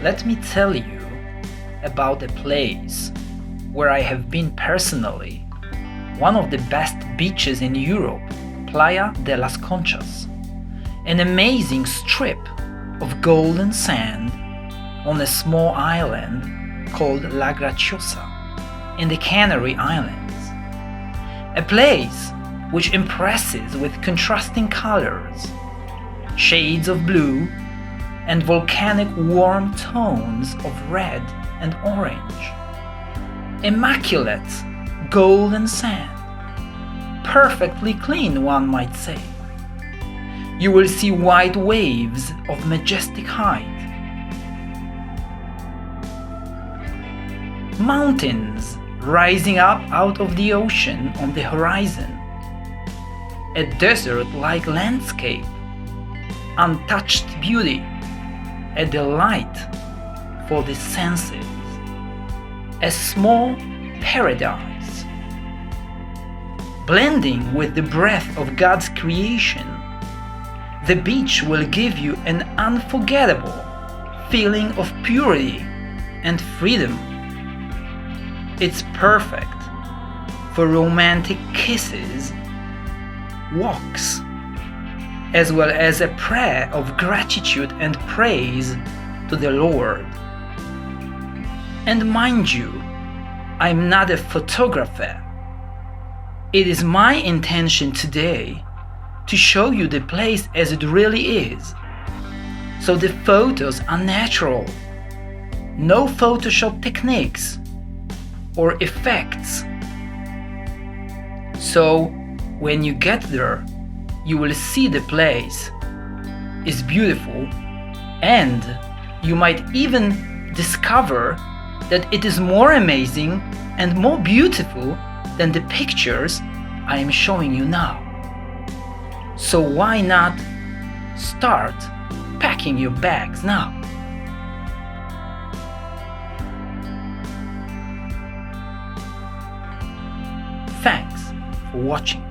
let me tell you about a place where I have been personally, one of the best beaches in Europe, Playa de las Conchas, an amazing strip of golden sand on a small island called La Graciosa in the Canary Islands. A place which impresses with contrasting colors, shades of blue, and volcanic warm tones of red and orange. Immaculate golden sand, perfectly clean, one might say. You will see white waves of majestic height, mountains rising up out of the ocean on the horizon, a desert-like landscape, untouched beauty, a delight for the senses, a small paradise. Blending with the breath of God's creation, the beach will give you an unforgettable feeling of purity and freedom. It's perfect for romantic kisses, walks, as well as a prayer of gratitude and praise to the Lord. And mind you, I'm not a photographer. It is my intention today to show you the place as it really is. So the photos are natural, no Photoshop techniques or effects. So when you get there, you will see the place is beautiful, and you might even discover that it is more amazing and more beautiful than the pictures I am showing you now. So why not start packing your bags now? Thanks for watching.